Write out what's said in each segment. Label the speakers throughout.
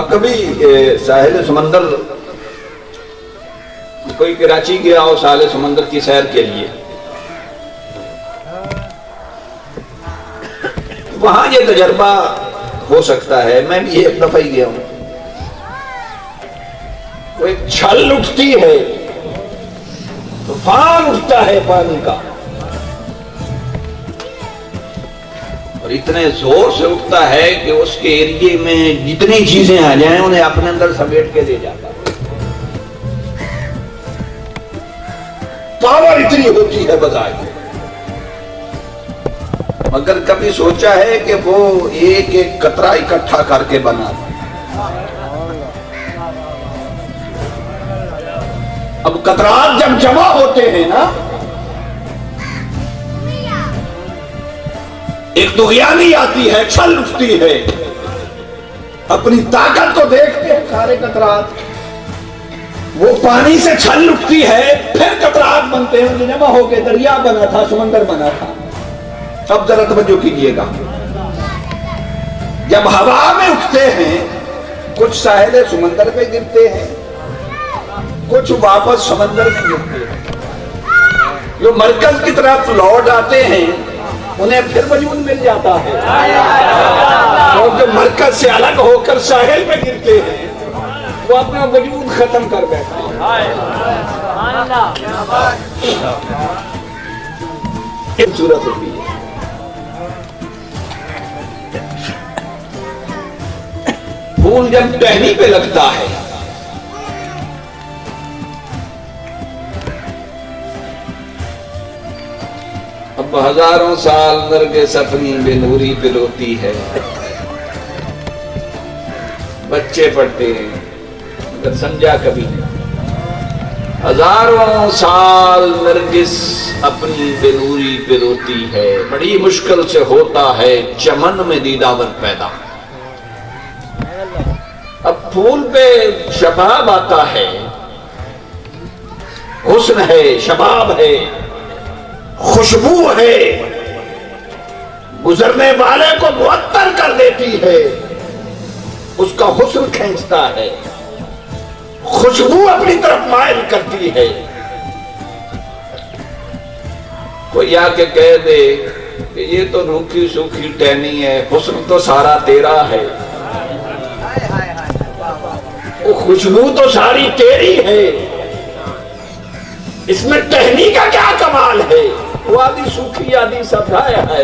Speaker 1: آپ کبھی ساحل سمندر، کوئی کراچی گیا ہو ساحل سمندر کی سیر کے لیے، وہاں یہ تجربہ ہو سکتا ہے، میں بھی ایک دفعہ ہی گیا ہوں، وہ ایک چھل اٹھتی ہے، طوفان اٹھتا ہے پانی کا، اور اتنے زور سے اٹھتا ہے کہ اس کے ایریے میں جتنی چیزیں آ جائیں انہیں اپنے اندر سمیٹ کے دے جاتا ہے۔ پاور اتنی ہوتی ہے بظاہر، مگر کبھی سوچا ہے کہ وہ ایک ایک قطرہ اکٹھا کر کے بنا؟ اب قطرات جب جمع ہوتے ہیں نا، ایک طغیانی آتی ہے، چھل اٹھتی ہے، اپنی طاقت کو دیکھتے ہیں سارے قطرات، وہ پانی سے چھل اٹھتی ہے، پھر قطرات بنتے ہیں، جمع ہو کے دریا بنا تھا، سمندر بنا تھا۔ اب ذرا توجہ کیجیے گا، جب ہوا میں اٹھتے ہیں کچھ ساحل سمندر پہ گرتے ہیں، کچھ واپس سمندر میں گرتے ہیں، جو مرکز کی طرف لوٹ آتے ہیں انہیں پھر وجود مل جاتا ہے، اور جو مرکز سے الگ ہو کر ساحل میں گرتے ہیں وہ اپنا وجود ختم کر بیٹھتے ہیں۔ ایک صورت ہوتی ہے، پھول جب ٹہنی پہ لگتا ہے اب ہزاروں سال نرگس اپنی بے نوری پہ روتی ہے، بچے پڑھتے ہیں مگر سمجھا کبھی نہیں، ہزاروں سال نرگس اپنی بے نوری پہ روتی ہے، بڑی مشکل سے ہوتا ہے چمن میں دیداور پیدا۔ اب پھول پہ شباب آتا ہے، حسن ہے، شباب ہے، خوشبو ہے، گزرنے والے کو معطر کر دیتی ہے، اس کا حسن کھینچتا ہے، خوشبو اپنی طرف مائل کرتی ہے۔ کوئی آ کے کہہ دے کہ یہ تو روکھی سوکھی ٹہنی ہے، حسن تو سارا تیرا ہے، وہ خوشبو تو ساری تیری ہے، اس میں ٹہنی کا کیا کمال ہے؟ وہ آدھی سوکھی آدھی سبزایا ہے۔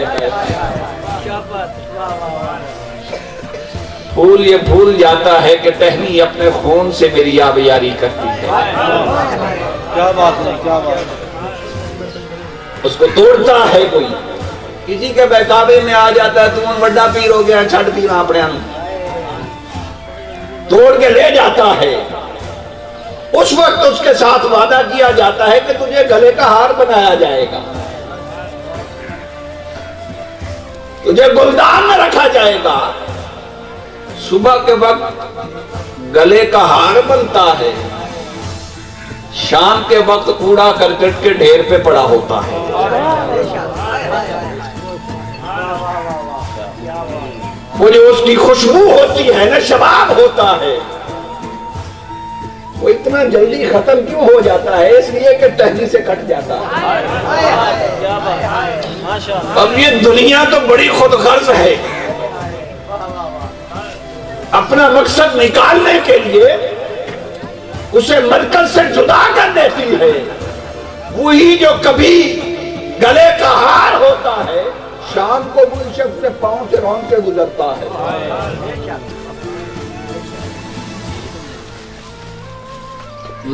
Speaker 1: پھول یہ بھول جاتا ہے کہ ٹہنی اپنے خون سے میری آبیاری کرتی ہے،
Speaker 2: کیا بات ہے، کیا بات ہے۔
Speaker 1: اس کو توڑتا ہے، کوئی کسی کے بہکاوے میں آ جاتا ہے، تم بڑا پیر ہو گیا، چھڑ پینا اپنے توڑ کے لے جاتا ہے۔ اس وقت اس کے ساتھ وعدہ کیا جاتا ہے کہ تجھے گلے کا ہار بنایا جائے گا، تجھے گلدان میں رکھا جائے گا، صبح کے وقت گلے کا ہار بنتا ہے، شام کے وقت کوڑا کرکٹ کے ڈھیر پہ پڑا ہوتا ہے۔ وہ جو اس کی خوشبو ہوتی ہے نا، شباب ہوتا ہے، وہ اتنا جلدی ختم کیوں ہو جاتا ہے؟ اس لیے کہ ٹہنی سے کٹ جاتا ہے۔ اب یہ دنیا تو بڑی خود غرض ہے، اپنا مقصد نکالنے کے لیے اسے مرکز سے جدا کر دیتی ہے۔ وہی جو کبھی گلے کا ہار ہوتا ہے، شام کو وہ شخص سے پاؤں سے رون کے گزرتا ہے۔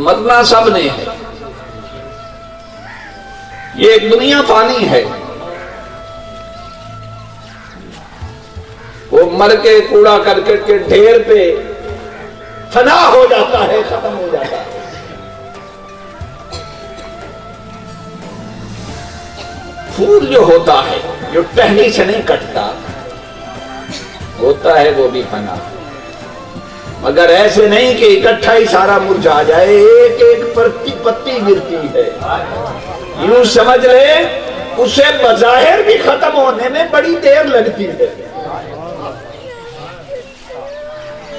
Speaker 1: مرنا سب نے ہے، یہ ایک دنیا فانی ہے، وہ مر کے کوڑا کرکٹ کے ڈھیر پہ فنا ہو جاتا ہے، ختم ہو جاتا ہے۔ پھول جو ہوتا ہے، جو ٹہنی سے نہیں کٹتا، ہوتا ہے وہ بھی فنا، مگر ایسے نہیں کہ اکٹھا ہی سارا مرجھا جائے، ایک ایک پتی گرتی ہے۔ یوں سمجھ لے اسے بظاہر بھی ختم ہونے میں بڑی دیر لگتی ہے،